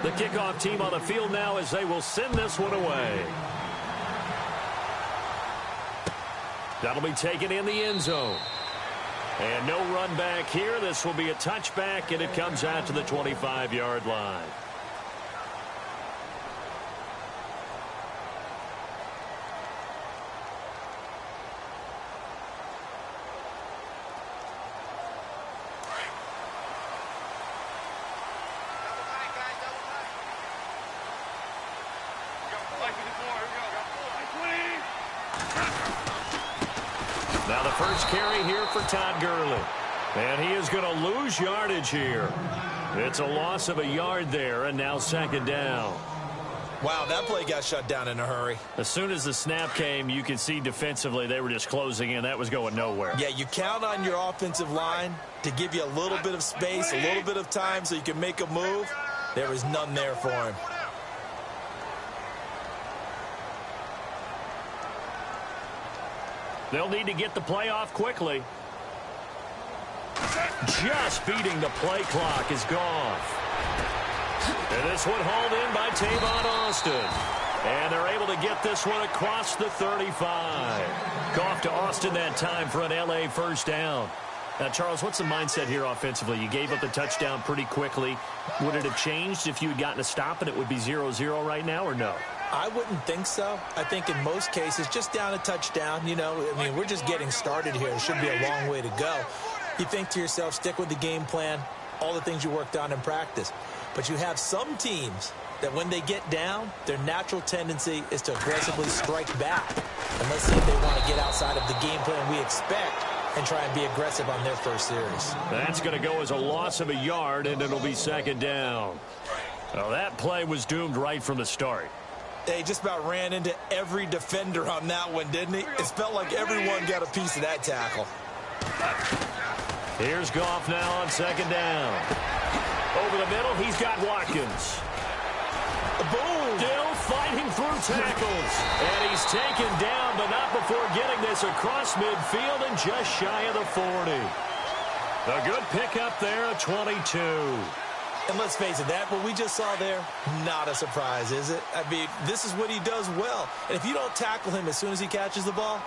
The kickoff team on the field now as they will send this one away. That'll be taken in the end zone. And no run back here. This will be a touchback, and it comes out to the 25-yard line. Now the first carry here for Todd Gurley. And he is going to lose yardage here. It's a loss of a yard there, and now second down. Wow, that play got shut down in a hurry. As soon as the snap came, you could see defensively they were just closing in. That was going nowhere. Yeah, you count on your offensive line to give you a little bit of space, a little bit of time so you can make a move. There was none there for him. They'll need to get the play off quickly. Just beating the play clock is Goff. And this one hauled in by Tavon Austin. And they're able to get this one across the 35. Goff to Austin that time for an L.A. first down. Now, Charles, what's the mindset here offensively? You gave up the touchdown pretty quickly. Would it have changed if you had gotten a stop and it would be 0-0 right now, or no? I wouldn't think so. I think in most cases, just down a touchdown, you know, I mean, we're just getting started here. It should be a long way to go. You think to yourself, stick with the game plan, all the things you worked on in practice. But you have some teams that when they get down, their natural tendency is to aggressively strike back. And let's see if they want to get outside of the game plan we expect and try and be aggressive on their first series. That's going to go as a loss of a yard, and it'll be second down. Well, that play was doomed right from the start. They just about ran into every defender on that one, didn't he? It felt like everyone got a piece of that tackle. Here's Goff now on second down. Over the middle, he's got Watkins. Boom! Still fighting through tackles. And he's taken down, but not before getting this across midfield and just shy of the 40. A good pickup there, a 22. And let's face it, that what we just saw there, not a surprise, is it? I mean, this is what he does well. And if you don't tackle him as soon as he catches the ball,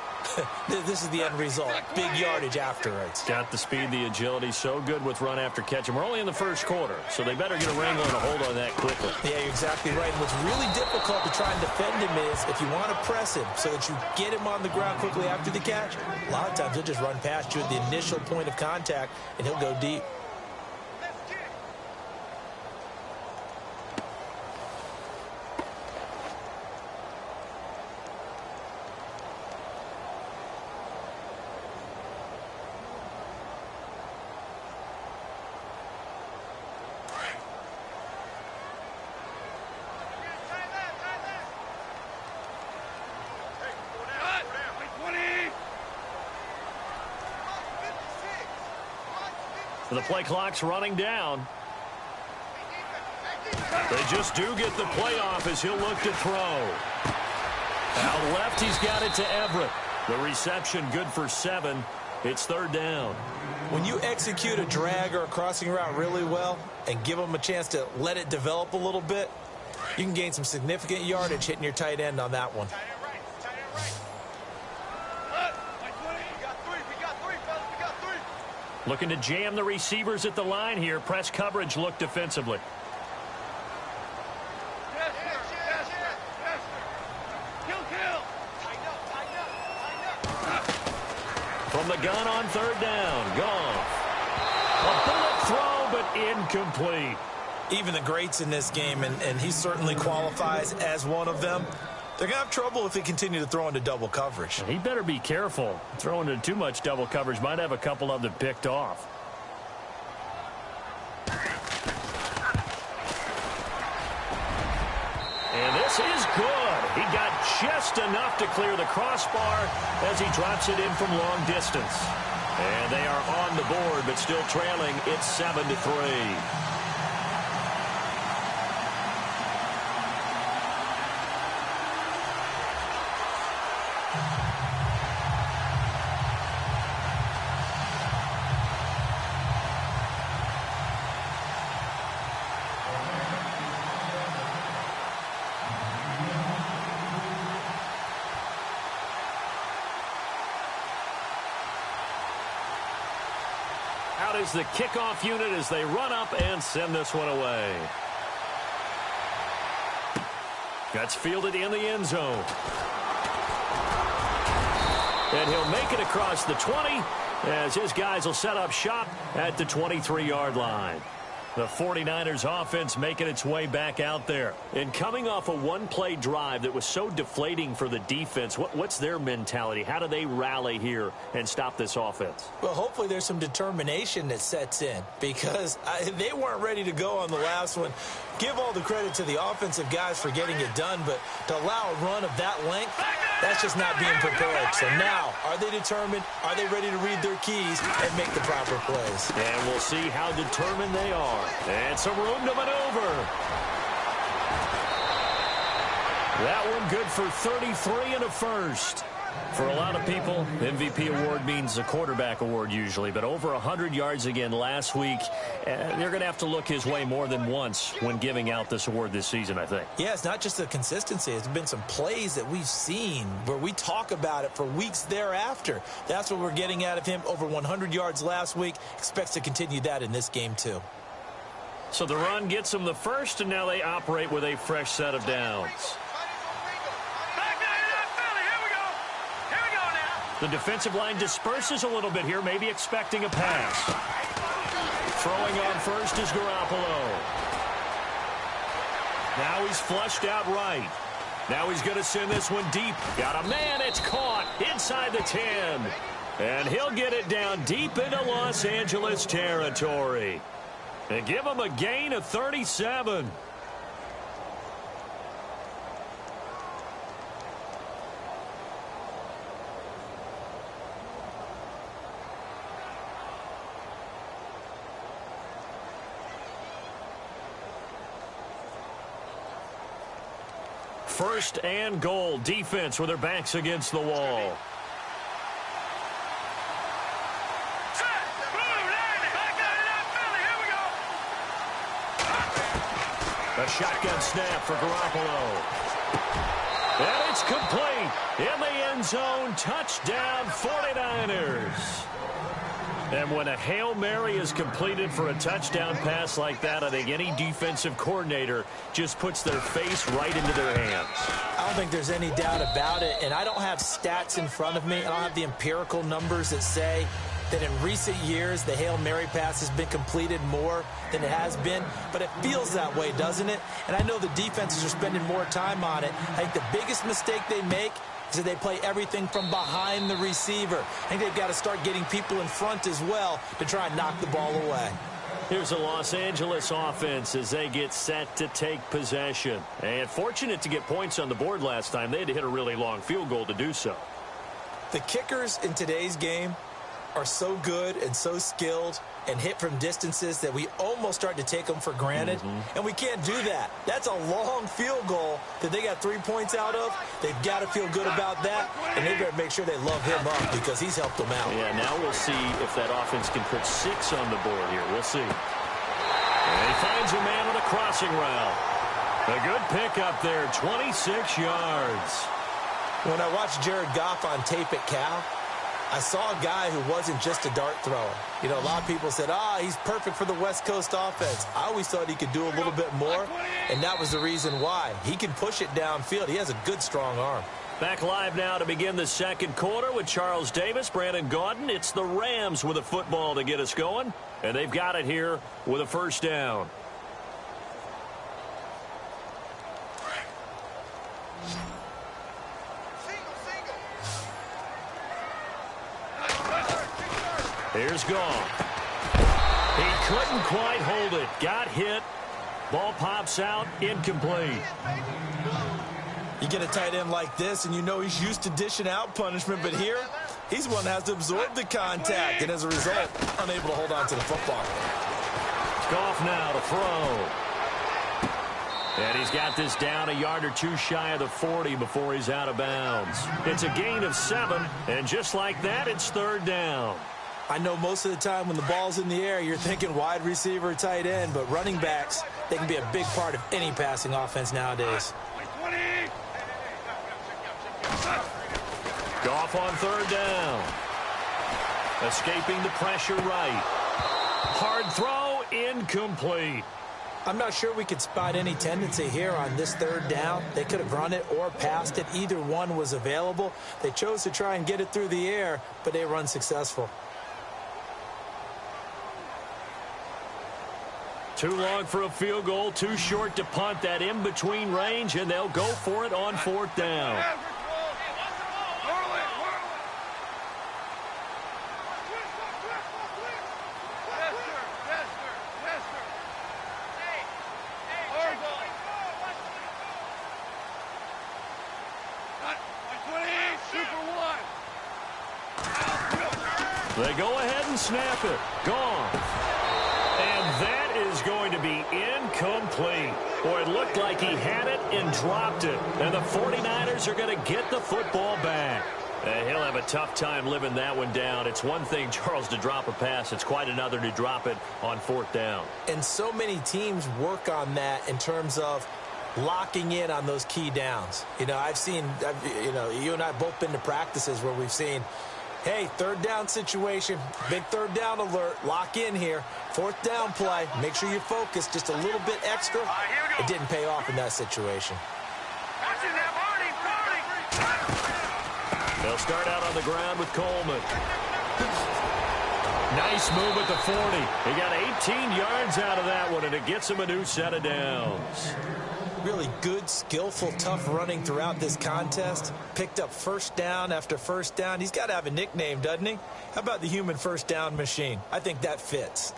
this is the end result. Big yardage afterwards. Got the speed, the agility, so good with run after catch. And we're only in the first quarter, so they better get a wrangle and a hold on that quickly. Yeah, you're exactly right. And what's really difficult to try and defend him is if you want to press him so that you get him on the ground quickly after the catch, a lot of times he'll just run past you at the initial point of contact, and he'll go deep. The play clock's running down. They just do get the play off as he'll look to throw. Out left, he's got it to Everett. The reception good for 7. It's third down. When you execute a drag or a crossing route really well and give them a chance to let it develop a little bit, you can gain some significant yardage hitting your tight end on that one. Looking to jam the receivers at the line here. Press coverage look defensively. From the gun on third down. Goff. A bullet throw, but incomplete. Even the greats in this game, and he certainly qualifies as one of them, they're going to have trouble if they continue to throw into double coverage. He better be careful. Throwing into too much double coverage might have a couple of them picked off. And this is good. He got just enough to clear the crossbar as he drops it in from long distance. And they are on the board, but still trailing. It's 7-3. is the kickoff unit as they run up and send this one away. That's fielded in the end zone. And he'll make it across the 20 as his guys will set up shop at the 23-yard line. The 49ers offense making its way back out there. And coming off a one-play drive that was so deflating for the defense, what's their mentality? How do they rally here and stop this offense? Well, hopefully there's some determination that sets in because they weren't ready to go on the last one. Give all the credit to the offensive guys for getting it done, but to allow a run of that length, that's just not being prepared. So now, are they determined? Are they ready to read their keys and make the proper plays? And we'll see how determined they are. And some room to maneuver. That one good for 33 and a first. For a lot of people, MVP award means a quarterback award usually, but over 100 yards again last week. They're going to have to look his way more than once when giving out this award this season, I think. Yeah, it's not just the consistency. It's been some plays that we've seen where we talk about it for weeks thereafter. That's what we're getting out of him. Over 100 yards last week. Expects to continue that in this game, too. So the run gets them the first, and now they operate with a fresh set of downs. The defensive line disperses a little bit here, maybe expecting a pass. Throwing on first is Garoppolo. Now he's flushed out right. Now he's going to send this one deep. Got a man, it's caught inside the 10. And he'll get it down deep into Los Angeles territory. And give him a gain of 37. First and goal. Defense with their backs against the wall. A shotgun snap for Garoppolo. And it's complete. In the end zone. Touchdown 49ers. And when a Hail Mary is completed for a touchdown pass like that, I think any defensive coordinator just puts their face right into their hands. I don't think there's any doubt about it, and I don't have stats in front of me. I don't have the empirical numbers that say that in recent years the Hail Mary pass has been completed more than it has been, but it feels that way, doesn't it? And I know the defenses are spending more time on it. I think the biggest mistake they make is that they play everything from behind the receiver. I think they've got to start getting people in front as well to try and knock the ball away. Here's a Los Angeles offense as they get set to take possession. And fortunate to get points on the board last time. They had to hit a really long field goal to do so. The kickers in today's game are so good and so skilled and hit from distances that we almost start to take them for granted. And we can't do that. That's a long field goal that they got 3 points out of. They've got to feel good about that, and they better make sure they love him up because he's helped them out. Yeah, now we'll see if that offense can put 6 on the board here. We'll see. And he finds a man on a crossing route. A good pickup there, 26 yards. When I watched Jared Goff on tape at Cal, I saw a guy who wasn't just a dart thrower. You know, a lot of people said, he's perfect for the West Coast offense. I always thought he could do a little bit more, and that was the reason why. He can push it downfield. He has a good, strong arm. Back live now to begin the second quarter with Charles Davis, Brandon Gaudin. It's the Rams with a football to get us going, and they've got it here with a first down. Here's Goff. He couldn't quite hold it. Got hit. Ball pops out. Incomplete. You get a tight end like this, and you know he's used to dishing out punishment, but here, he's one that has to absorb the contact, and as a result, unable to hold on to the football. Goff now to throw. And he's got this down a yard or two shy of the 40 before he's out of bounds. It's a gain of 7, and just like that, it's third down. I know most of the time when the ball's in the air, you're thinking wide receiver, tight end, but running backs, they can be a big part of any passing offense nowadays. Goff on third down. Escaping the pressure right. Hard throw, incomplete. I'm not sure we could spot any tendency here on this third down. They could have run it or passed it. Either one was available. They chose to try and get it through the air, but they were unsuccessful. Too long for a field goal, too short to punt. That in-between range, and they'll go for it on fourth down. They go ahead and snap it. Gone. And that is going to be incomplete. Boy, it looked like he had it and dropped it. And the 49ers are going to get the football back. He'll have a tough time living that one down. It's one thing, Charles, to drop a pass. It's quite another to drop it on fourth down. And so many teams work on that in terms of locking in on those key downs. You know, you and I have both been to practices where we've seen, hey, third down situation, big third down alert, lock in here. Fourth down play, make sure you focus just a little bit extra. It didn't pay off in that situation. They'll start out on the ground with Coleman. Nice move at the 40. He got 18 yards out of that one, and it gets him a new set of downs. Really good, skillful, tough running throughout this contest. Picked up first down after first down. He's got to have a nickname, doesn't he? How about the human first down machine? I think that fits.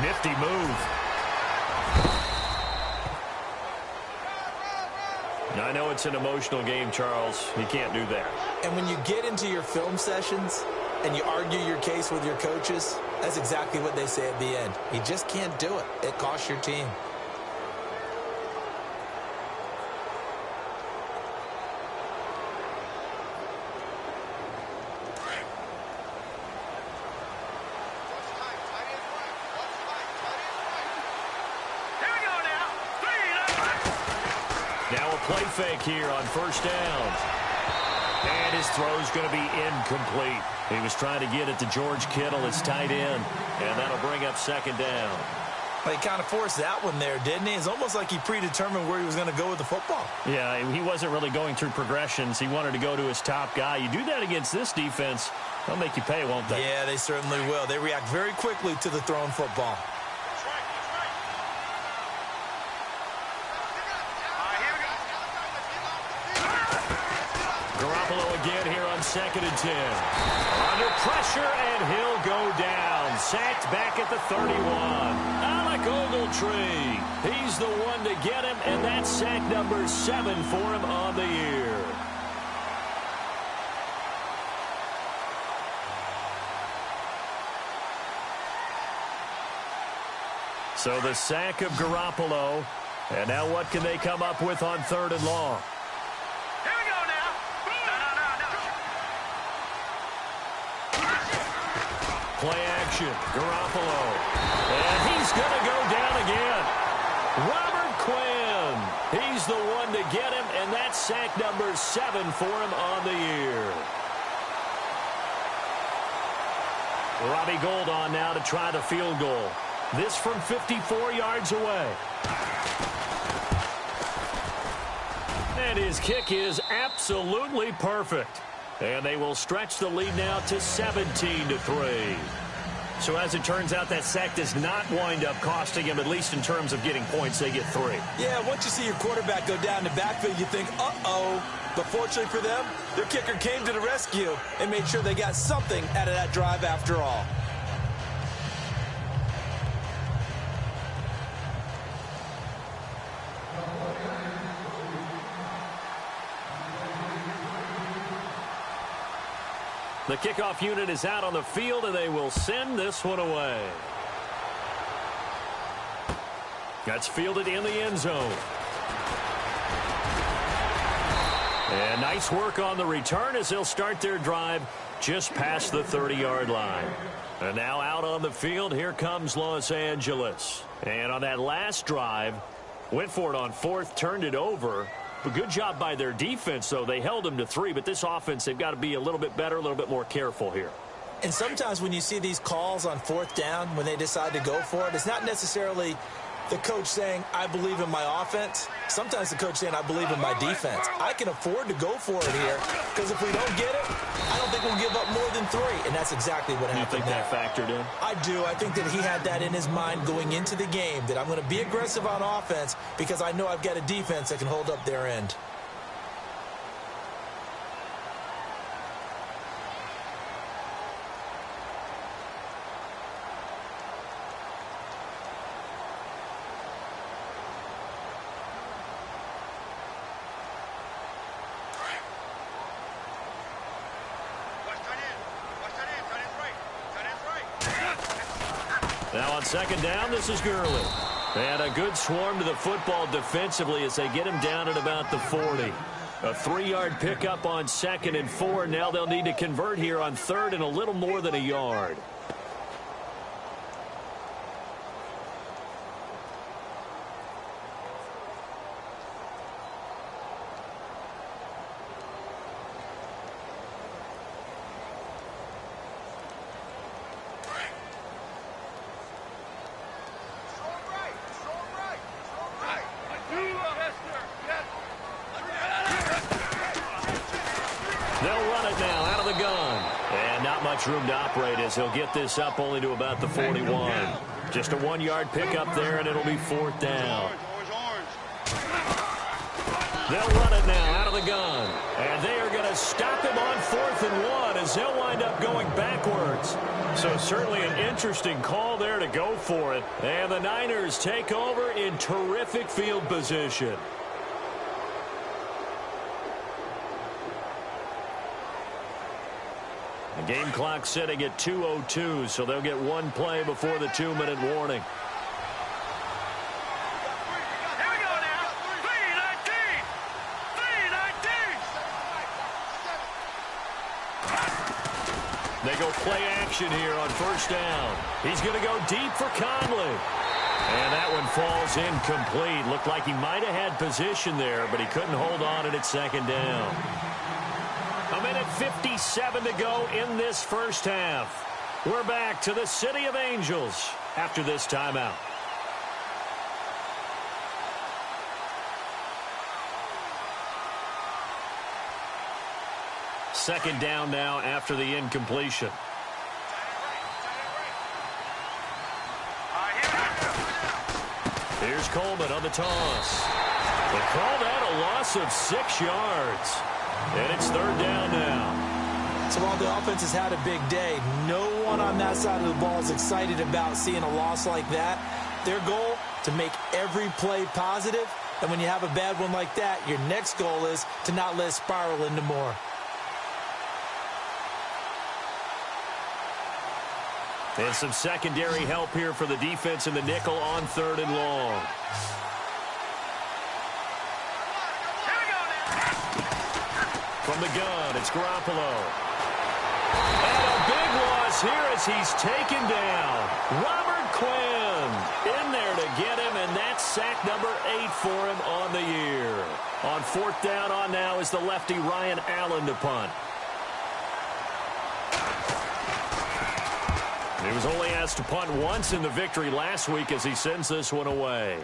Nifty move. I know it's an emotional game, Charles. You can't do that. And when you get into your film sessions and you argue your case with your coaches, that's exactly what they say at the end. You just can't do it. It costs your team. Play fake here on first down. And his throw's going to be incomplete. He was trying to get it to George Kittle, his tight end, and that'll bring up second down. Well, he kind of forced that one there, didn't he? It's almost like he predetermined where he was going to go with the football. Yeah, he wasn't really going through progressions. He wanted to go to his top guy. You do that against this defense, they'll make you pay, won't they? Yeah, they certainly will. They react very quickly to the thrown football. Again here on 2nd and 10. Under pressure, and he'll go down. Sacked back at the 31. Alec Ogletree. He's the one to get him, and that's sack number 7 for him on the year. So the sack of Garoppolo. And now what can they come up with on 3rd and long? Play action, Garoppolo. And he's going to go down again. Robert Quinn. He's the one to get him, and that's sack number 7 for him on the year. Robbie Gould on now to try the field goal. This from 54 yards away. And his kick is absolutely perfect. And they will stretch the lead now to 17-3. So as it turns out, that sack does not wind up costing him, at least in terms of getting points. They get 3. Yeah, once you see your quarterback go down the backfield, you think, uh-oh. But fortunately for them, their kicker came to the rescue and made sure they got something out of that drive after all. The kickoff unit is out on the field, and they will send this one away. That's fielded in the end zone. And nice work on the return as they'll start their drive just past the 30-yard line. And now out on the field, here comes Los Angeles. And on that last drive, went for it on fourth, turned it over. But good job by their defense, though. They held them to 3, but this offense, they've got to be a little bit better, a little bit more careful here. And sometimes when you see these calls on fourth down, when they decide to go for it, it's not necessarily the coach saying, I believe in my offense. Sometimes the coach saying, I believe in my defense. I can afford to go for it here because if we don't get it, I don't think we'll give up more than 3. And that's exactly what happened there. You think that factored in? I do. I think that he had that in his mind going into the game, that I'm going to be aggressive on offense because I know I've got a defense that can hold up their end. Now on second down, this is Gurley. And a good swarm to the football defensively as they get him down at about the 40. A 3-yard pickup on 2nd and 4. Now they'll need to convert here on 3rd and a little more than a yard. Room to operate as he'll get this up only to about the 41. Just a 1-yard pickup there, and it'll be 4th down. They'll run it now out of the gun. And they are going to stop him on 4th and 1 as they'll wind up going backwards. So certainly an interesting call there to go for it. And the Niners take over in terrific field position. The game clock sitting at 2:02, so they'll get one play before the 2-minute warning. Here we go now. 3-19. 3-19. They go play action here on 1st down. He's going to go deep for Conley. And that one falls incomplete. Looked like he might have had position there, but he couldn't hold on at 2nd down. A minute 57 to go in this first half. We're back to the City of Angels after this timeout. Second down now after the incompletion. Here's Coleman on the toss. They call that a loss of 6 yards. And it's 3rd down now. So while the offense has had a big day, no one on that side of the ball is excited about seeing a loss like that. Their goal, to make every play positive. And when you have a bad one like that, your next goal is to not let it spiral into more. And some secondary help here for the defense in the nickel on 3rd and long. From the gun, it's Garoppolo. And a big loss here as he's taken down. Robert Quinn in there to get him, and that's sack number 8 for him on the year. On 4th down on now is the lefty Ryan Allen to punt. He was only asked to punt once in the victory last week as he sends this one away.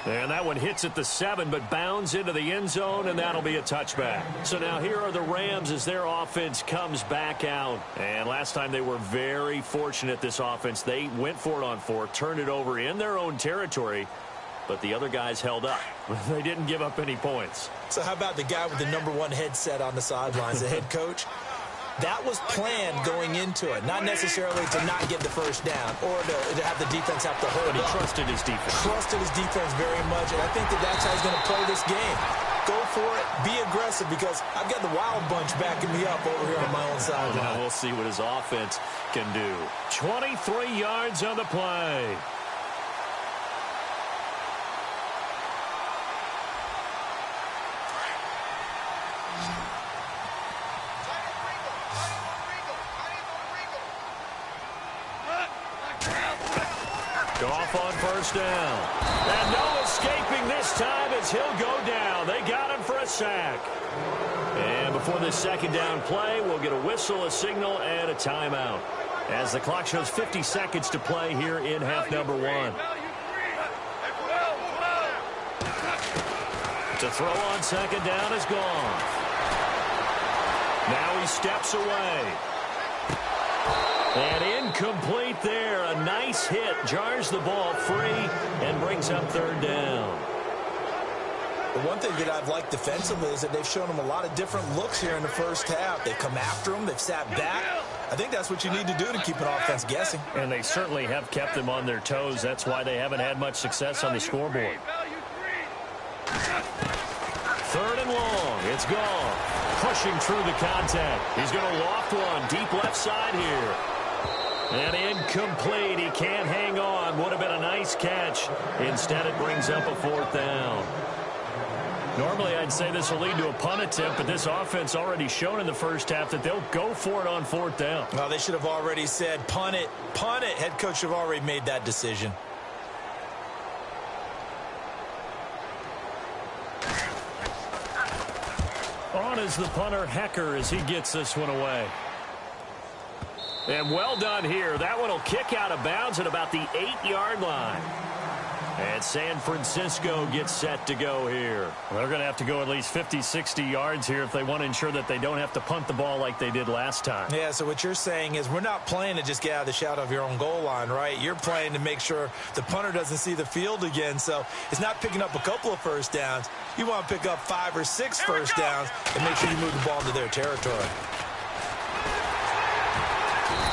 And that one hits at the 7, but bounds into the end zone, and that'll be a touchback. So now here are the Rams as their offense comes back out. And last time they were very fortunate, this offense. They went for it on 4, turned it over in their own territory, but the other guys held up. They didn't give up any points. So how about the guy with the #1 headset on the sidelines, the head coach? That was planned going into it, not necessarily to not get the first down or to have the defense have to hold But he up. trusted his defense. Trusted his defense very much, and I think that that's how he's going to play this game. Go for it, be aggressive, because I've got the wild bunch backing me up over here on my own sideline. Now we'll see what his offense can do. 23 yards on the play. Goff on first down. And no escaping this time as he'll go down. They got him for a sack. And before this second down play, we'll get a whistle, a signal, and a timeout, as the clock shows 50 seconds to play here in half number one. To throw on second down is gone. Now he steps away. And incomplete there. A nice hit. Jars the ball free and brings up third down. The one thing that I've liked defensively is that they've shown them a lot of different looks here in the first half. They've come after them. They've sat back. I think that's what you need to do to keep an offense guessing. And they certainly have kept them on their toes. That's why they haven't had much success on the scoreboard. Third and long. It's gone. Pushing through the contact. He's going to loft one deep left side here. And incomplete. He can't hang on. Would have been a nice catch. Instead, it brings up a fourth down. Normally, I'd say this will lead to a punt attempt, but this offense already shown in the first half that they'll go for it on fourth down. Well, they should have already said, punt it, punt it. Head coach should have already made that decision. On is the punter, Hecker, as he gets this one away. And well done here. That one will kick out of bounds at about the 8-yard line. And San Francisco gets set to go here. Well, they're going to have to go at least 50, 60 yards here if they want to ensure that they don't have to punt the ball like they did last time. Yeah, so what you're saying is we're not playing to just get out of the shadow of your own goal line, right? You're playing to make sure the punter doesn't see the field again. So it's not picking up a couple of first downs. You want to pick up 5 or 6 first downs and make sure you move the ball into their territory.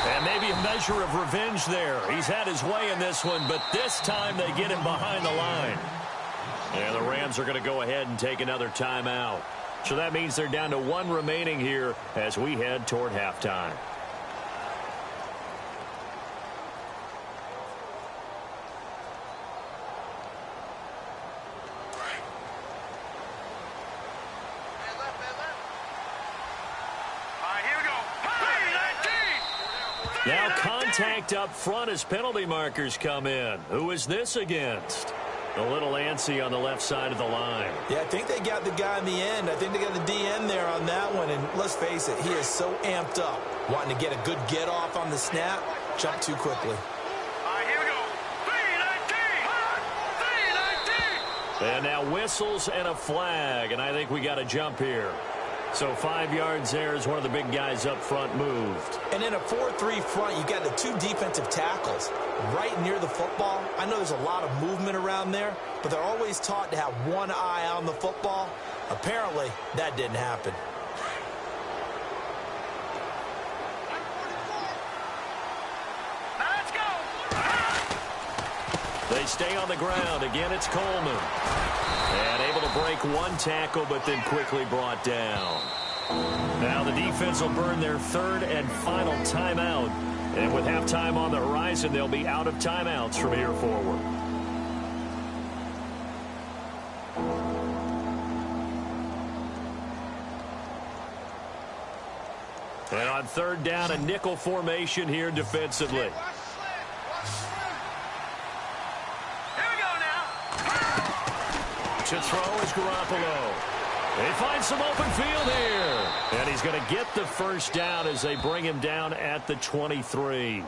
And maybe a measure of revenge there. He's had his way in this one, but this time they get him behind the line. And the Rams are going to go ahead and take another timeout. So that means they're down to 1 remaining here as we head toward halftime. Now contact up front as penalty markers come in. Who is this against? A little antsy on the left side of the line. Yeah, I think they got the guy in the end. I think they got the DN there on that one. And let's face it, he is so amped up, wanting to get a good get off on the snap, jump too quickly. All right, here we go. 3-19. 3-19. And now whistles and a flag, and I think we got a jump here. So 5 yards there as one of the big guys up front moved. And in a 4-3 front, you got the 2 defensive tackles right near the football. I know there's a lot of movement around there, but they're always taught to have one eye on the football. Apparently, that didn't happen. Now let's go. They stay on the ground. Again, it's Coleman. And able to break 1 tackle, but then quickly brought down. Now the defense will burn their 3rd and final timeout. And with halftime on the horizon, they'll be out of timeouts from here forward. And on 3rd down, a nickel formation here defensively. To throw is Garoppolo. They find some open field here. And he's going to get the first down as they bring him down at the 23.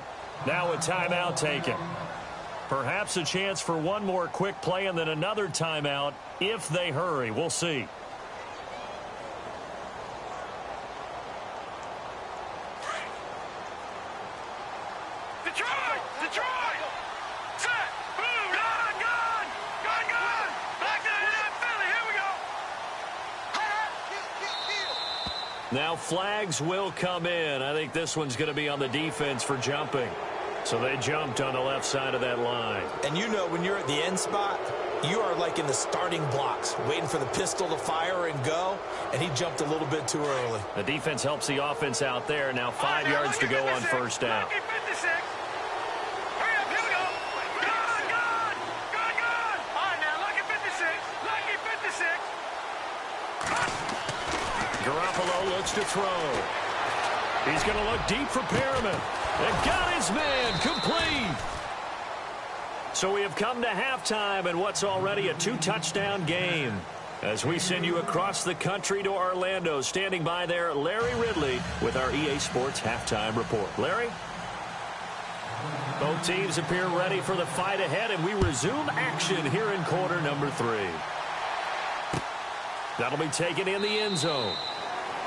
Now a timeout taken. Perhaps a chance for one more quick play and then another timeout if they hurry. We'll see. Now flags will come in. I think this one's going to be on the defense for jumping. So they jumped on the left side of that line. And you know when you're at the end spot, you are like in the starting blocks, waiting for the pistol to fire and go, and he jumped a little bit too early. The defense helps the offense out there. Now 5 yards to go on first down. Garoppolo looks to throw. He's going to look deep for Perriman. And got his man complete. So we have come to halftime in what's already a 2-touchdown game. As we send you across the country to Orlando, standing by there, Larry Ridley with our EA Sports Halftime Report. Larry? Both teams appear ready for the fight ahead, and we resume action here in quarter number 3. That'll be taken in the end zone.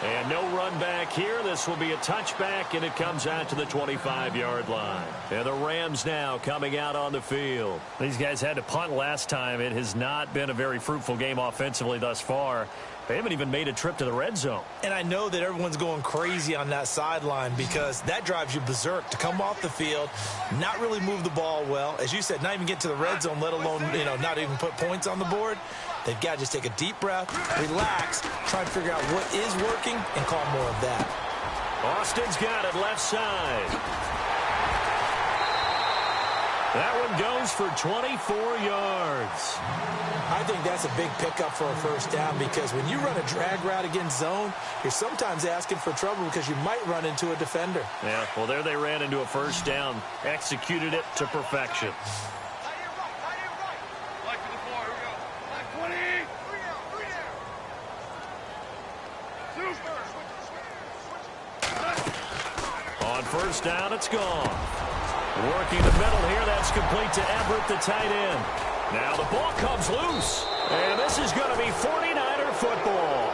And no run back here. This will be a touchback, and it comes out to the 25-yard line. And the Rams now coming out on the field. These guys had to punt last time. It has not been a very fruitful game offensively thus far. They haven't even made a trip to the red zone. And I know that everyone's going crazy on that sideline because that drives you berserk to come off the field, not really move the ball well. As you said, not even get to the red zone, let alone, not even put points on the board. They've got to just take a deep breath, relax, try and figure out what is working, and call more of that. Austin's got it left side. That one goes for 24 yards. I think that's a big pickup for a first down because when you run a drag route against zone, you're sometimes asking for trouble because you might run into a defender. Yeah, well, there they ran into a first down, executed it to perfection. On first down, it's gone. Working the middle here, that's complete to Everett, the tight end. Now the ball comes loose, and this is going to be 49er football.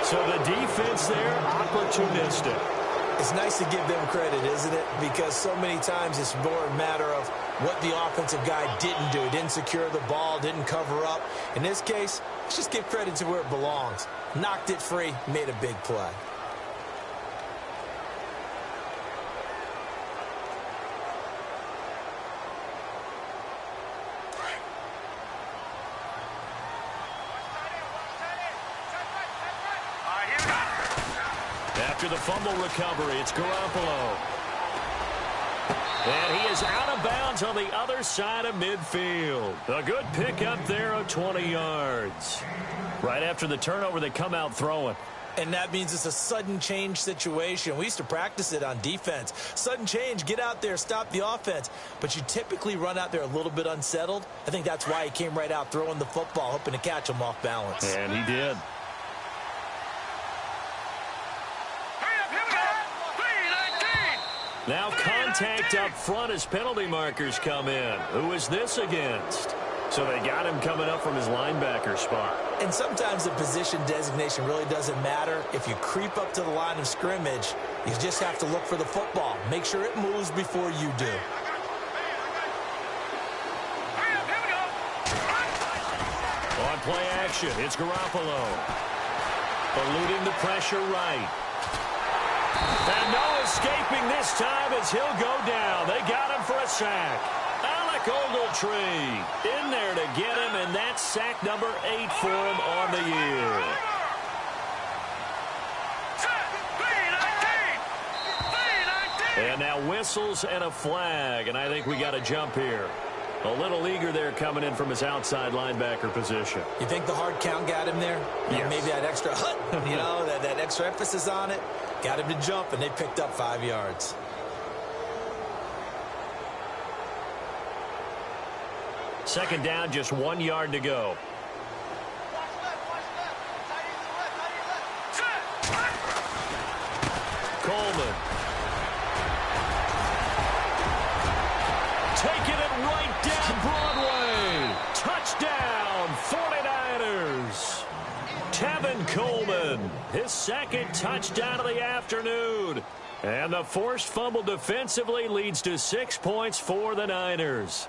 So the defense there, opportunistic. It's nice to give them credit, isn't it? Because so many times it's more a matter of what the offensive guy didn't do. He didn't secure the ball, didn't cover up. In this case, let's just give credit to where it belongs. Knocked it free, made a big play. After the fumble recovery, it's Garoppolo. And he is out of bounds on the other side of midfield. A good pickup there of 20 yards. Right after the turnover, they come out throwing. And that means it's a sudden change situation. We used to practice it on defense. Sudden change, get out there, stop the offense. But you typically run out there a little bit unsettled. I think that's why he came right out throwing the football, hoping to catch him off balance. And he did. Now contact up front as penalty markers come in. Who is this against? So they got him coming up from his linebacker spot. And sometimes the position designation really doesn't matter. If you creep up to the line of scrimmage, you just have to look for the football. Make sure it moves before you do. On play action, it's Garoppolo. Eluding the pressure right. And no escaping this time as he'll go down. They got him for a sack. Alec Ogletree in there to get him, and that's sack number 8 for him on the year. And now whistles and a flag, and I think we got a jump here. A little eager there coming in from his outside linebacker position. You think the hard count got him there? Yes. Maybe that extra that extra emphasis on it. Got him to jump, and they picked up 5 yards. Second down, just 1 yard to go. Coleman. Taking it right down Broadway. Touchdown, 49ers. Tevin Coleman, his second touchdown of the afternoon. And the forced fumble defensively leads to 6 points for the Niners.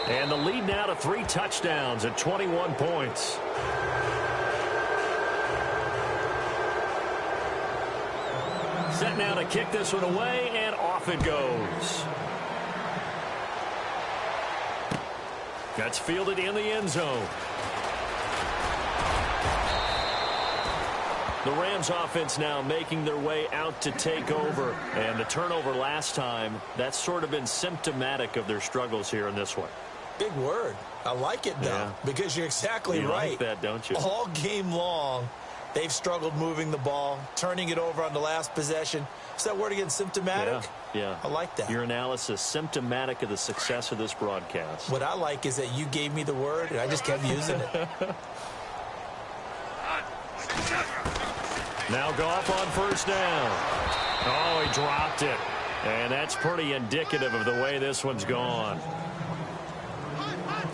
And the lead now to 3 touchdowns at 21 points. Set now to kick this one away, and off it goes. That's fielded in the end zone. The Rams offense now making their way out to take over. And the turnover last time, that's sort of been symptomatic of their struggles here in this one. Big word. I like it, though, because you're exactly you right. Like that, don't you? All game long, They've struggled moving the ball, turning it over on the last possession. Is that word again, symptomatic? Yeah. I like that. Your analysis, symptomatic of the success of this broadcast. What I like is that you gave me the word, and I just kept using it. Now Goff on first down. Oh, he dropped it. And that's pretty indicative of the way this one's gone.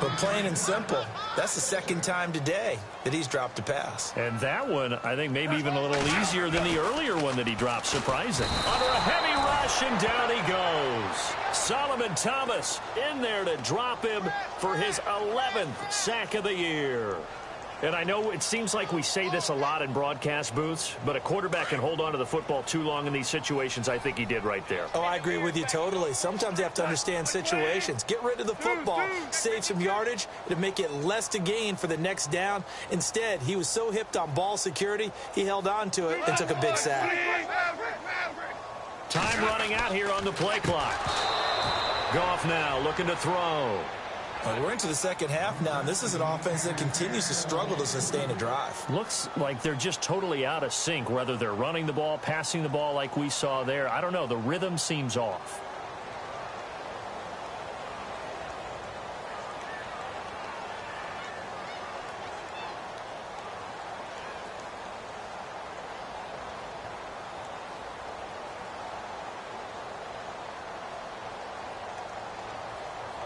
But plain and simple, that's the second time today that he's dropped a pass. And that one, I think, maybe even a little easier than the earlier one that he dropped. Surprising. Under a heavy rush, and down he goes. Solomon Thomas in there to drop him for his 11th sack of the year. And I know it seems like we say this a lot in broadcast booths, but a quarterback can hold on to the football too long in these situations. I think he did right there. Oh, I agree with you totally. Sometimes you have to understand situations. Get rid of the football, save some yardage, to make it less to gain for the next down. Instead, he was so hipped on ball security, he held on to it and took a big sack. Time running out here on the play clock. Goff now looking to throw. We're into the second half now, and this is an offense that continues to struggle to sustain a drive. Looks like they're just totally out of sync, whether they're running the ball, passing the ball like we saw there. I don't know. The rhythm seems off.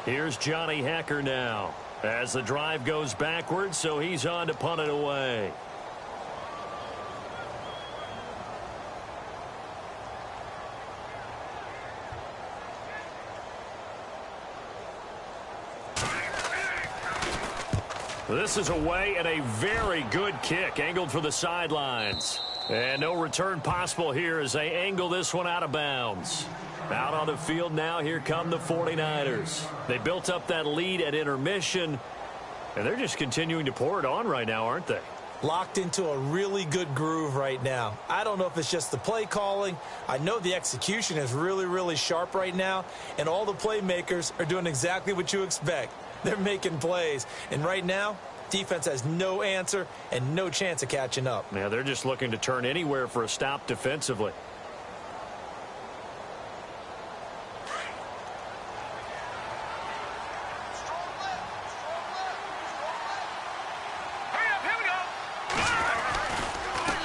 Here's Johnny Hacker now as the drive goes backwards, so he's on to punt it away. This is away and a very good kick angled for the sidelines. And no return possible here as they angle this one out of bounds. Out on the field now, here come the 49ers. They built up that lead at intermission, and they're just continuing to pour it on right now, aren't they? Locked into a really good groove right now. I don't know if it's just the play calling. I know the execution is really, really sharp right now, and all the playmakers are doing exactly what you expect. They're making plays, and right now, defense has no answer and no chance of catching up. Yeah, they're just looking to turn anywhere for a stop defensively.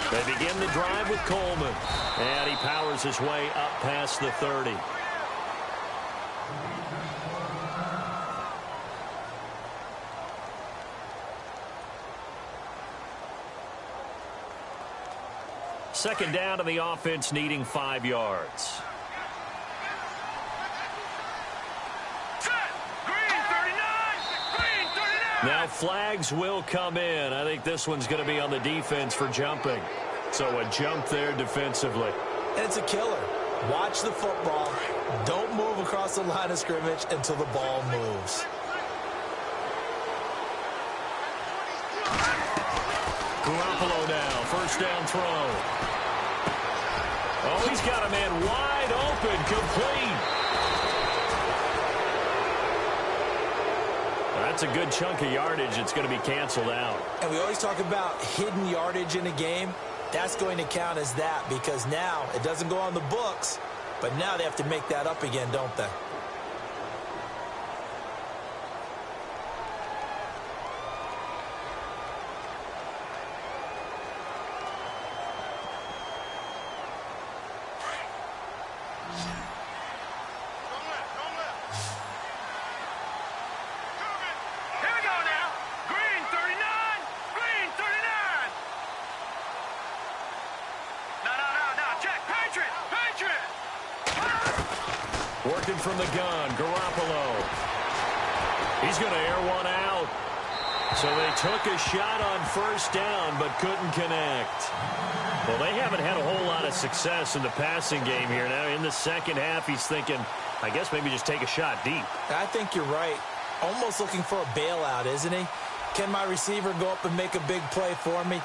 They begin the drive with Coleman, and he powers his way up past the 30. Second down, and the offense needing 5 yards. Now flags will come in. I think this one's going to be on the defense for jumping. So a jump there defensively. And it's a killer. Watch the football. Don't move across the line of scrimmage until the ball moves. Garoppolo now, first down throw. Oh, he's got a man wide open, complete. That's a good chunk of yardage. It's going to be canceled out. And we always talk about hidden yardage in a game. That's going to count as that because now it doesn't go on the books, but now they have to make that up again, don't they? Working from the gun, Garoppolo. He's going to air one out. So they took a shot on first down, but couldn't connect. Well, they haven't had a whole lot of success in the passing game here. Now, in the second half, he's thinking, I guess maybe just take a shot deep. I think you're right. Almost looking for a bailout, isn't he? Can my receiver go up and make a big play for me?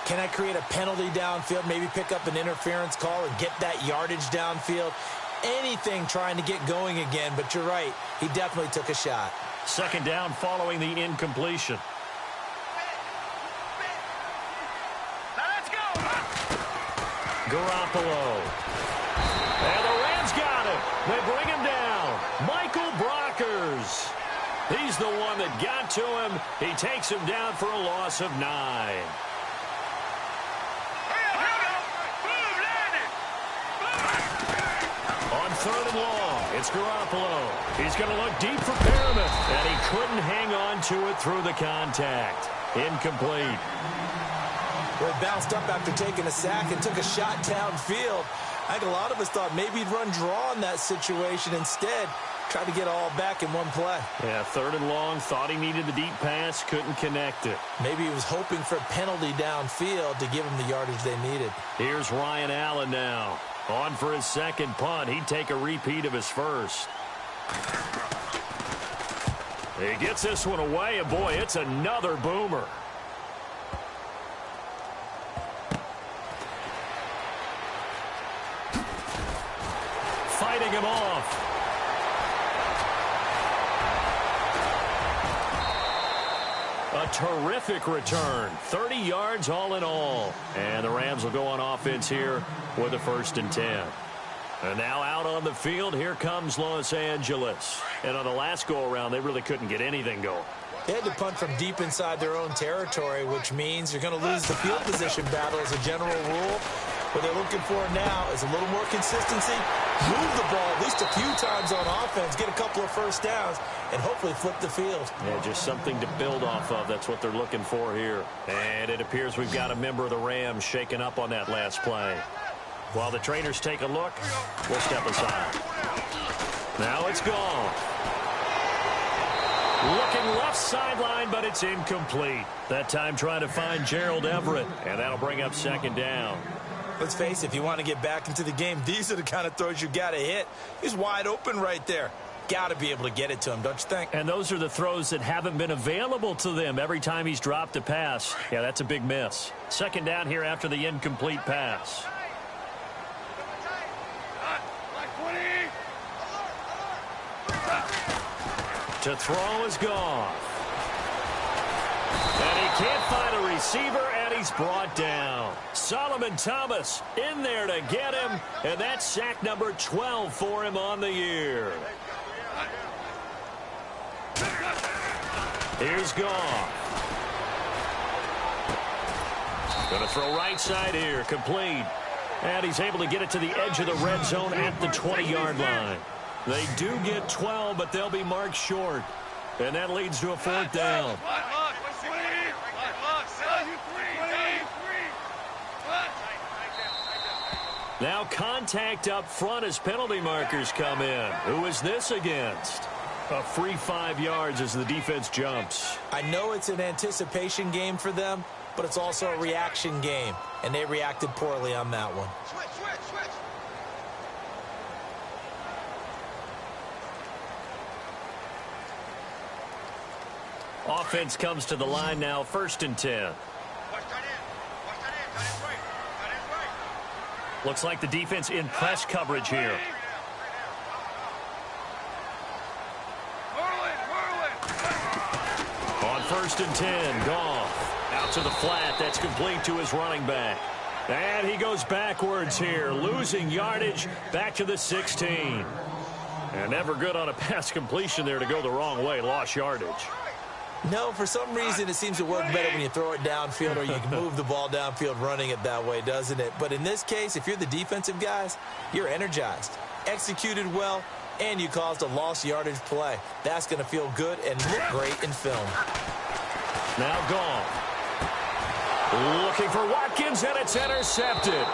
Can I create a penalty downfield, maybe pick up an interference call and get that yardage downfield? Anything trying to get going again, but you're right. He definitely took a shot. Second down following the incompletion. Now let's Garoppolo. And the Rams got him. They bring him down. Michael Brockers. He's the one that got to him. He takes him down for a loss of 9. On 3rd and long, it's Garoppolo. He's going to look deep for Perriman, and he couldn't hang on to it through the contact. Incomplete. Well, he bounced up after taking a sack and took a shot downfield. I think a lot of us thought maybe he'd run draw in that situation. Instead, tried to get all back in one play. Yeah, 3rd and long, thought he needed the deep pass, couldn't connect it. Maybe he was hoping for a penalty downfield to give him the yardage they needed. Here's Ryan Allen now. On for his second punt. He'd take a repeat of his first. He gets this one away, and boy, it's another boomer. Fighting him off. A terrific return. 30 yards all in all. And the Rams will go on offense here with a 1st and 10. And now out on the field, here comes Los Angeles. And on the last go-around, they really couldn't get anything going. They had to punt from deep inside their own territory, which means you're going to lose the field position battle as a general rule. What they're looking for now is a little more consistency, move the ball at least a few times on offense, get a couple of first downs, and hopefully flip the field. Yeah, just something to build off of. That's what they're looking for here. And it appears we've got a member of the Rams shaking up on that last play. While the trainers take a look, we'll step aside. Now it's gone. Looking left sideline, but it's incomplete. That time trying to find Gerald Everett, and that'll bring up 2nd down. Let's face it, if you want to get back into the game, these are the kind of throws you got to hit. He's wide open right there. Got to be able to get it to him, don't you think? And those are the throws that haven't been available to them every time he's dropped a pass. Yeah, that's a big miss. 2nd down here after the incomplete pass. To throw is gone. And he can't find a receiver, and he's brought down. Solomon Thomas in there to get him, and that's sack number 12 for him on the year. Here's Goff. Going to throw right side here, complete. And he's able to get it to the edge of the red zone at the 20-yard line. They do get 12, but they'll be marked short. And that leads to a 4th down. Now contact up front as penalty markers come in. Who is this against? A free 5 yards as the defense jumps. I know it's an anticipation game for them, but it's also a reaction game, and they reacted poorly on that one. Offense comes to the line now, 1st and 10. Looks like the defense in press coverage here. On 1st and 10, Goff out to the flat. That's complete to his running back. And he goes backwards here, losing yardage back to the 16. And never good on a pass completion there to go the wrong way, lost yardage. No, for some reason it seems to work better when you throw it downfield or you can move the ball downfield running it that way, doesn't it? But in this case, if you're the defensive guys, you're energized, executed well, and you caused a lost yardage play. That's going to feel good and look great in film. Now gone. Looking for Watkins, and it's intercepted.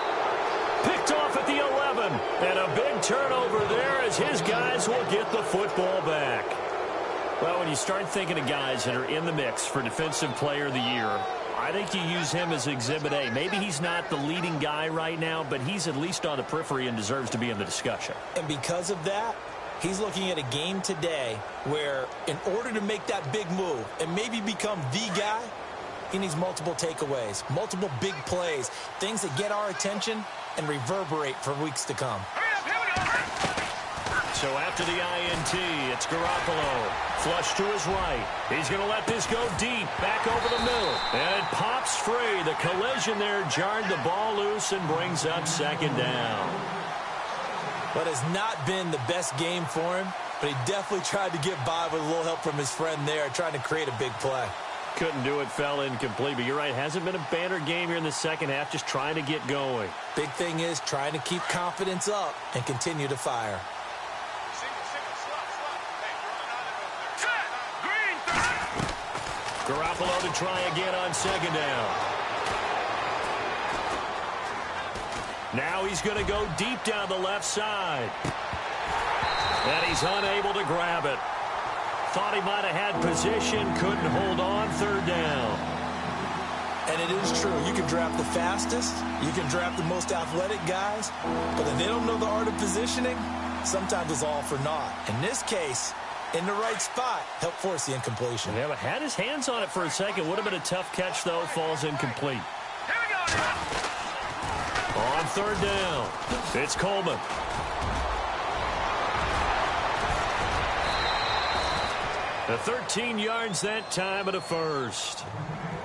Picked off at the 11, and a big turnover there as his guys will get the football back. Well, when you start thinking of guys that are in the mix for Defensive Player of the Year, I think you use him as Exhibit A. Maybe he's not the leading guy right now, but he's at least on the periphery and deserves to be in the discussion. And because of that, he's looking at a game today where in order to make that big move and maybe become the guy, he needs multiple takeaways, multiple big plays, things that get our attention and reverberate for weeks to come. So after the INT, it's Garoppolo. Flush to his right. He's going to let this go deep, back over the middle. And it pops free. The collision there jarred the ball loose and brings up second down. But it's not been the best game for him, but he definitely tried to get by with a little help from his friend there, trying to create a big play. Couldn't do it, fell incomplete. But you're right, hasn't been a banner game here in the second half, just trying to get going. Big thing is trying to keep confidence up and continue to fire. Garoppolo to try again on second down. Now he's going to go deep down the left side. And he's unable to grab it. Thought he might have had position, couldn't hold on, third down. And it is true. You can draft the fastest, you can draft the most athletic guys, but if they don't know the art of positioning, sometimes it's all for naught. In this case, in the right spot, helped force the incompletion. Yeah, but had his hands on it for a second. Would have been a tough catch, though. Falls incomplete. Here we go now. On third down, it's Coleman. The 13 yards that time at a first.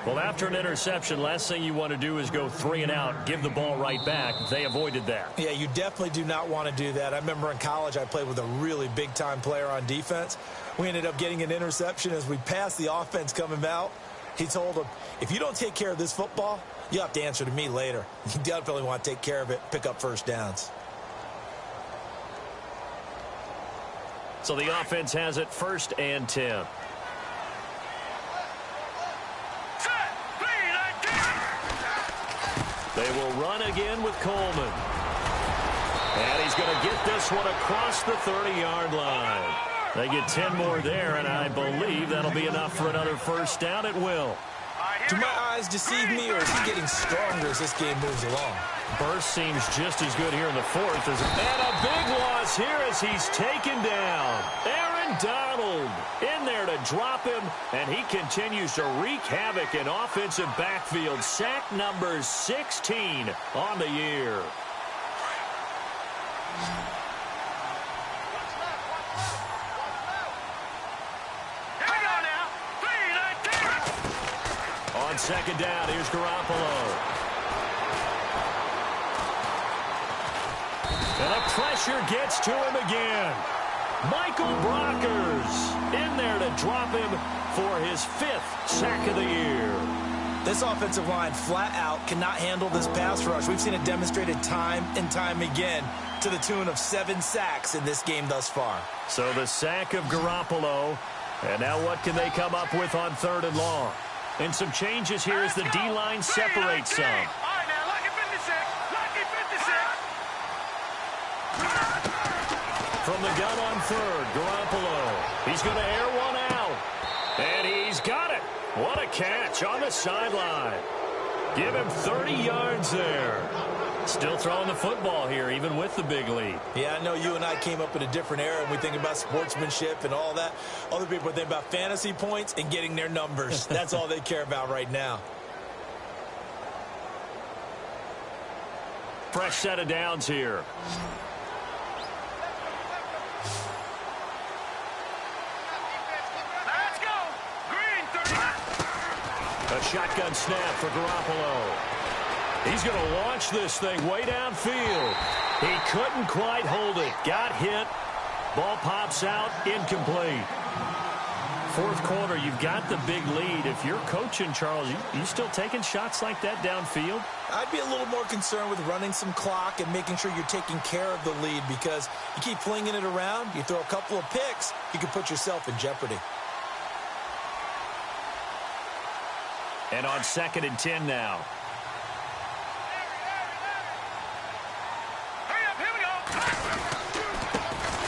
Well, after an interception, last thing you want to do is go 3 and out, give the ball right back. They avoided that. Yeah, you definitely do not want to do that. I remember in college I played with a really big-time player on defense. We ended up getting an interception as we passed the offense coming out. He told him, if you don't take care of this football, you have to answer to me later. You definitely want to take care of it, pick up first downs. So the offense has it 1st and 10. They will run again with Coleman. And he's going to get this one across the 30-yard line. They get 10 more there, and I believe that'll be enough for another first down. It will. Do my eyes deceive me, or is he getting stronger as this game moves along? Burst seems just as good here in the 4th. And a big loss here as he's taken down. Aaron Donald in there to drop him, and he continues to wreak havoc in offensive backfield. Sack number 16 on the year. On second down, here's Garoppolo. And the pressure gets to him again. Michael Brockers in there to drop him for his 5th sack of the year. This offensive line flat out cannot handle this pass rush. We've seen it demonstrated time and time again to the tune of 7 sacks in this game thus far. So the sack of Garoppolo. And now what can they come up with on 3rd and long? And some changes here as the D-line separates some. All right, now, lucky 56. Lucky 56. From the gun on 3rd, Garoppolo. He's going to air one out. And he's got it. What a catch on the sideline. Give him 30 yards there. Still throwing the football here, even with the big lead. Yeah, I know you and I came up in a different era, and we think about sportsmanship and all that. Other people think about fantasy points and getting their numbers. That's all they care about right now. Fresh set of downs here. Let's go. Green 30. A shotgun snap for Garoppolo. He's going to launch this thing way downfield. He couldn't quite hold it. Got hit. Ball pops out. Incomplete. 4th quarter, you've got the big lead. If you're coaching, Charles, you still taking shots like that downfield? I'd be a little more concerned with running some clock and making sure you're taking care of the lead, because you keep flinging it around, you throw a couple of picks, you can put yourself in jeopardy. And on 2nd and 10 now.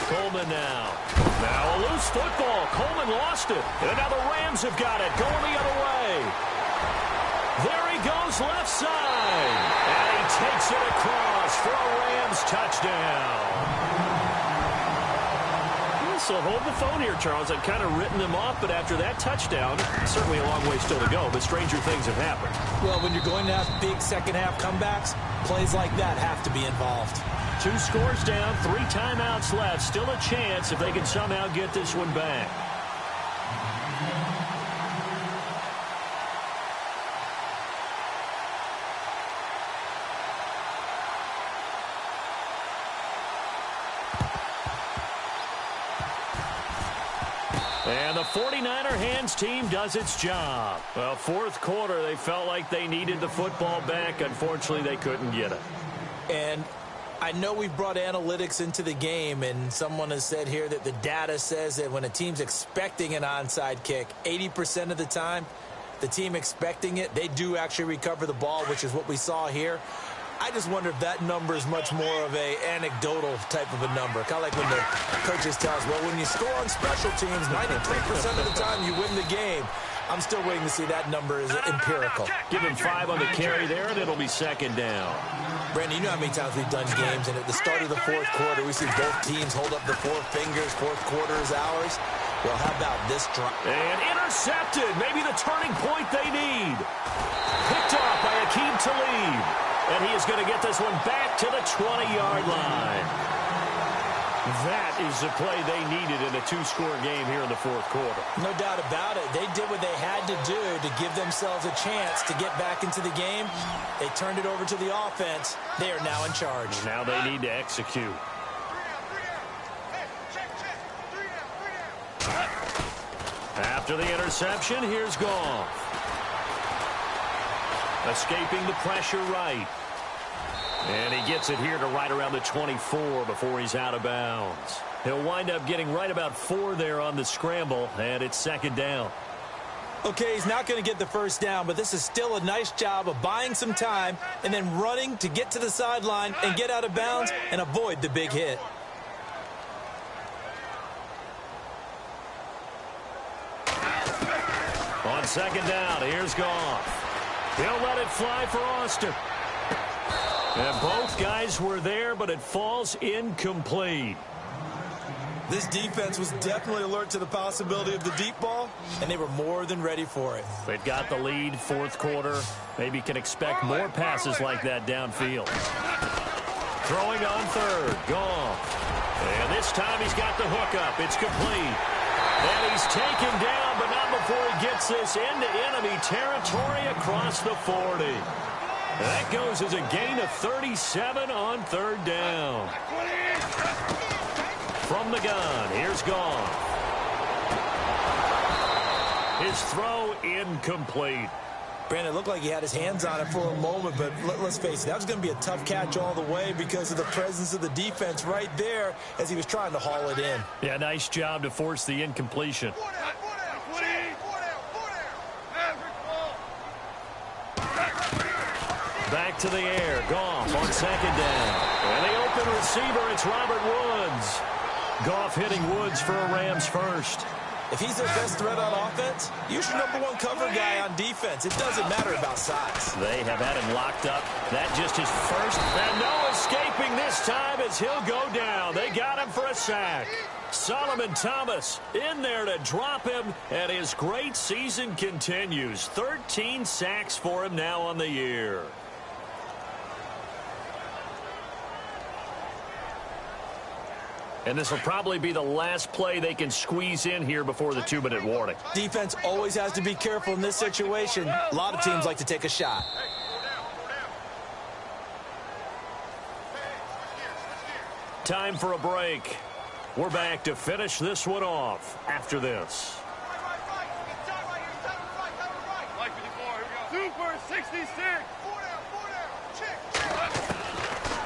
Coleman now. Now a loose football. Coleman lost it. And now the Rams have got it. Going the other way. There he goes left side. And he takes it across for a Rams touchdown. So hold the phone here, Charles. I've kind of written them off, but after that touchdown, certainly a long way still to go, but stranger things have happened. Well, when you're going to have big second-half comebacks, plays like that have to be involved. 2 scores down, 3 timeouts left. Still a chance if they can somehow get this one back. And the 49er hands team does its job. Well, fourth quarter, they felt like they needed the football back. Unfortunately, they couldn't get it. And I know we've brought analytics into the game, and someone has said here that the data says that when a team's expecting an onside kick, 80% of the time, the team expecting it, they do actually recover the ball, which is what we saw here. I just wonder if that number is much more of a anecdotal type of a number. Kind of like when the coaches tell us, well, when you score on special teams, 93% of the time you win the game. I'm still waiting to see that number is empirical. Give him 5 on the carry there, and it'll be second down. Brandon, you know how many times we've done games, and at the start of the fourth quarter, we see both teams hold up the 4 fingers, fourth quarter is ours. Well, how about this drop? And intercepted. Maybe the turning point they need. Picked off by Akeem Talib. And he is going to get this one back to the 20-yard line. That is the play they needed in a 2-score game here in the fourth quarter. No doubt about it. They did what they had to do to give themselves a chance to get back into the game. They turned it over to the offense. They are now in charge. Now they need to execute. After the interception, here's Goff. Escaping the pressure right. And he gets it here to right around the 24 before he's out of bounds. He'll wind up getting right about 4 there on the scramble, and it's second down. Okay, he's not going to get the first down, but this is still a nice job of buying some time and then running to get to the sideline and get out of bounds and avoid the big hit. On second down, here's Goff. He'll let it fly for Austin. And both guys were there, but it falls incomplete. This defense was definitely alert to the possibility of the deep ball, and they were more than ready for it. They've got the lead, fourth quarter. Maybe can expect more passes like that downfield. Throwing on third, Goff. And this time he's got the hook up. It's complete. And he's taken down, but not before he gets this into enemy territory across the 40. That goes as a gain of 37 on third down. From the gun, here's Goff. His throw incomplete. Brandon, it looked like he had his hands on it for a moment, but let's face it, that was going to be a tough catch all the way because of the presence of the defense right there as he was trying to haul it in. Yeah, nice job to force the incompletion. Back to the air, Goff on second down. And the open receiver, it's Robert Woods. Goff hitting Woods for a Rams first. If he's their best threat on offense, use your #1 cover guy on defense. It doesn't matter about size. They have had him locked up. That just his first. And no escaping this time as he'll go down. They got him for a sack. Solomon Thomas in there to drop him, and his great season continues. 13 sacks for him now on the year. And this will probably be the last play they can squeeze in here before the 2-minute warning. Defense always has to be careful in this situation. A lot of teams like to take a shot. Time for a break. We're back to finish this one off after this. Super 66.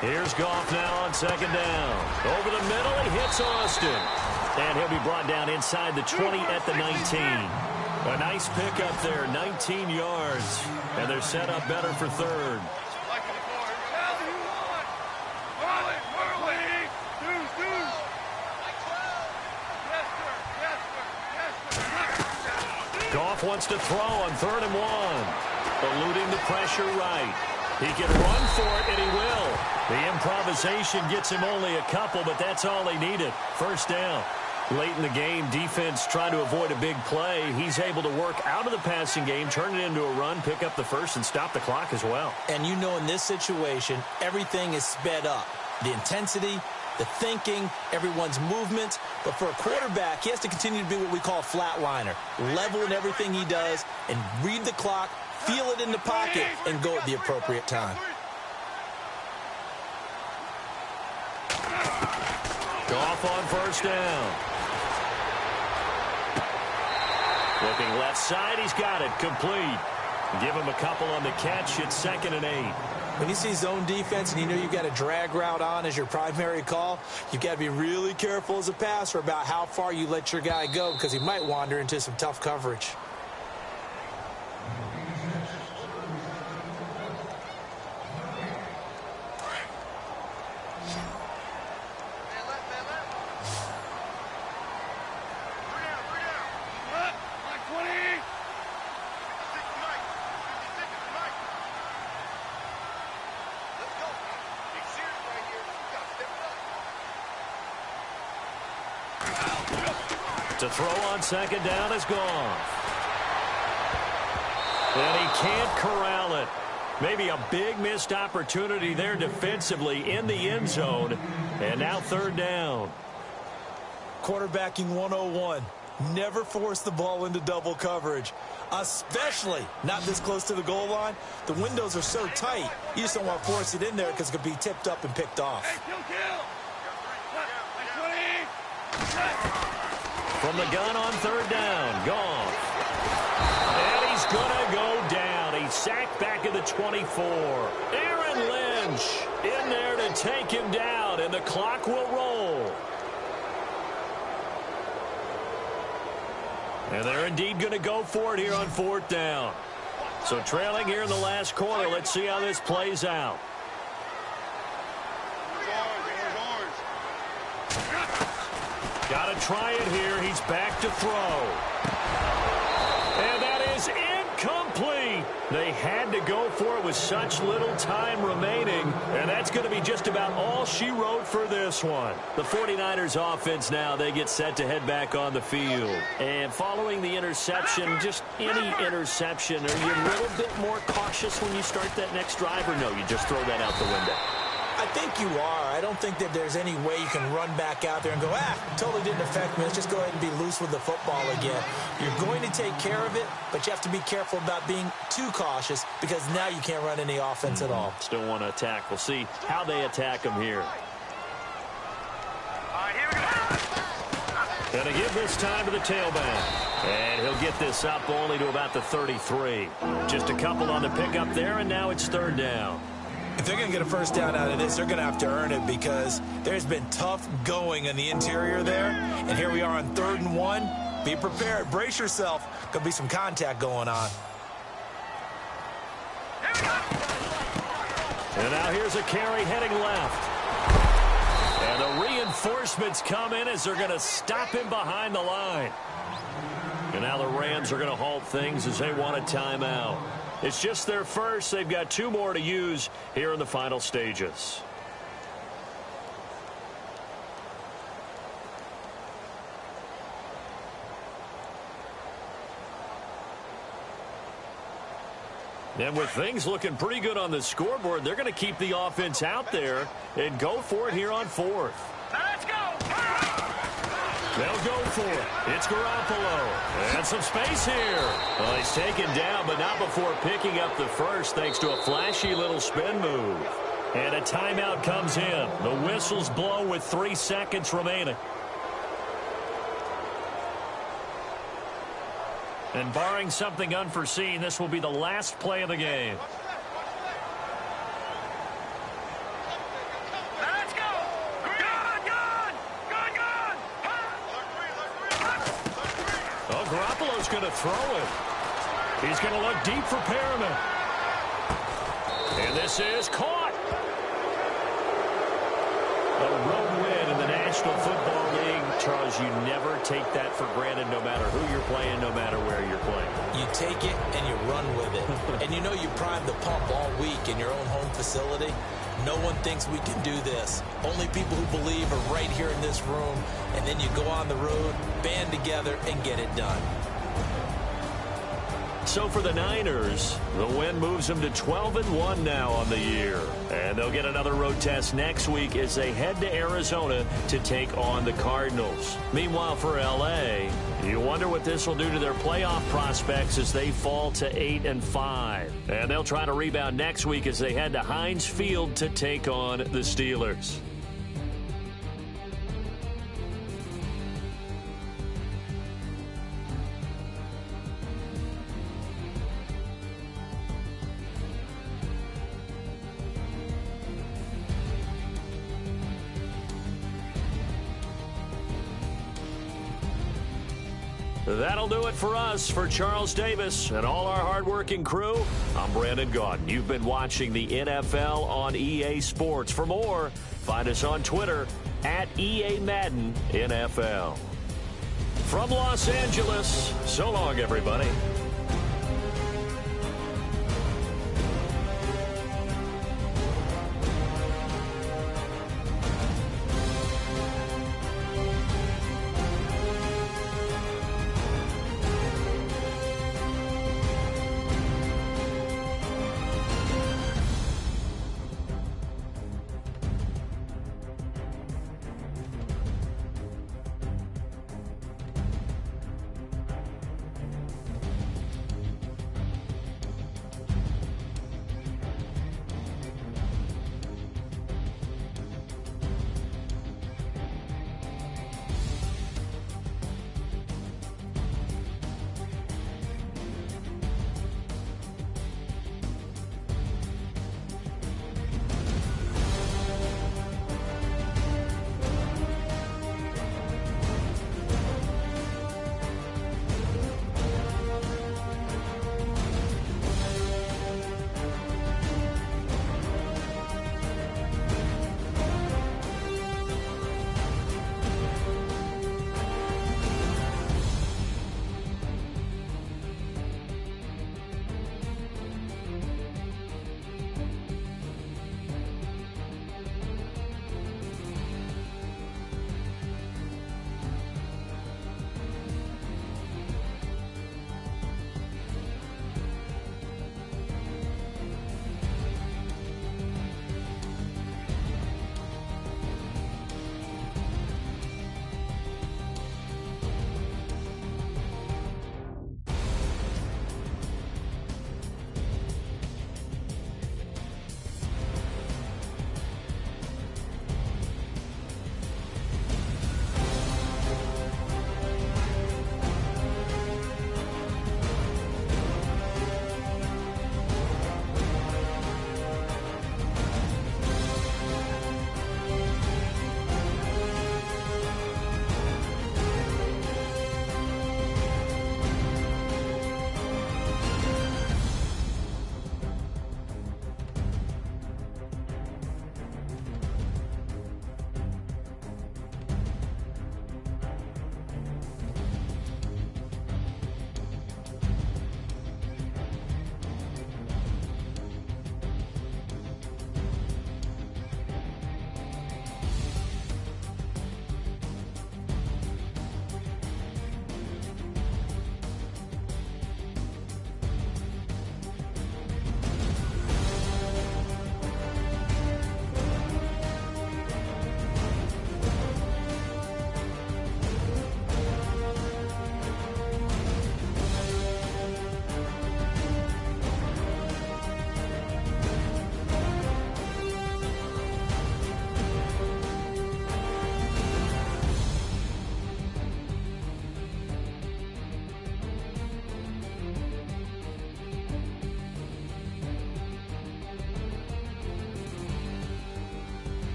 Here's Goff now on second down. Over the middle, he hits Austin. And he'll be brought down inside the 20 at the 19. A nice pickup there, 19 yards. And they're set up better for third. Goff wants to throw on 3rd and 1. Eluding the pressure right. He can run for it, and he will. The improvisation gets him only a couple, but that's all he needed. First down. Late in the game, defense trying to avoid a big play. He's able to work out of the passing game, turn it into a run, pick up the first, and stop the clock as well. And you know in this situation, everything is sped up. the intensity, the thinking, everyone's movement. But for a quarterback, he has to continue to be what we call a flatliner, level in everything he does, and read the clock, feel it in the pocket, and go at the appropriate time. Goff on first down. Looking left side, he's got it, complete. Give him a couple on the catch. It's 2nd and 8. When you see zone defense and you know you've got a drag route on as your primary call, you've got to be really careful as a passer about how far you let your guy go because he might wander into some tough coverage. To throw on 2nd down is gone. And he can't corral it. Maybe a big missed opportunity there defensively in the end zone. And now 3rd down. Quarterbacking 101. Never force the ball into double coverage, especially not this close to the goal line. The windows are so tight, you just don't want to force it in there because it could be tipped up and picked off. From the gun on 3rd down, Goff. And he's going to go down. He's sacked back at the 24. Aaron Lynch in there to take him down, and the clock will roll. And they're indeed going to go for it here on 4th down. So trailing here in the last quarter, let's see how this plays out. Got to try it here. He's back to throw. And that is incomplete. They had to go for it with such little time remaining. And that's going to be just about all she wrote for this one. The 49ers offense now, they get set to head back on the field. And following the interception, just any interception, are you a little bit more cautious when you start that next drive, or no, you just throw that out the window? I think you are. I don't think that there's any way you can run back out there and go, totally didn't affect me. Let's just go ahead and be loose with the football again. You're going to take care of it, but you have to be careful about being too cautious because now you can't run any offense at all. Still want to attack. We'll see how they attack him here. Going to give this time to the tailback. And he'll get this up only to about the 33. Just a couple on the pickup there, and now it's 3rd down. If they're going to get a first down out of this, they're going to have to earn it because there's been tough going in the interior there. And here we are on 3rd and 1. Be prepared. Brace yourself. Could be some contact going on. And now here's a carry heading left. And the reinforcements come in as they're going to stop him behind the line. And now the Rams are going to halt things as they want a timeout. It's just their first. They've got 2 more to use here in the final stages. And with things looking pretty good on the scoreboard, they're going to keep the offense out there and go for it here on 4th. Let's go! They'll go for it. It's Garoppolo. And some space here. Well, he's taken down, but not before picking up the first thanks to a flashy little spin move. And a timeout comes in. The whistles blow with 3 seconds remaining. And barring something unforeseen, this will be the last play of the game. Let's go! Oh, Garoppolo's going to throw it. He's going to look deep for Perriman. And this is caught. A road win in the National Football League. Charles, you never take that for granted no matter who you're playing, no matter where you're playing. You take it and you run with it. And you know you primed the pump all week in your own home facility. No one thinks we can do this. Only people who believe are right here in this room. And then you go on the road, band together, and get it done. So for the Niners, the win moves them to 12-1 now on the year. And they'll get another road test next week as they head to Arizona to take on the Cardinals. Meanwhile, for L.A., you wonder what this will do to their playoff prospects as they fall to 8-5. And they'll try to rebound next week as they head to Heinz Field to take on the Steelers. That'll do it for us. For Charles Davis and all our hardworking crew, I'm Brandon Gaudin. You've been watching the NFL on EA Sports. For more, find us on Twitter at EA Madden NFL. From Los Angeles, so long, everybody.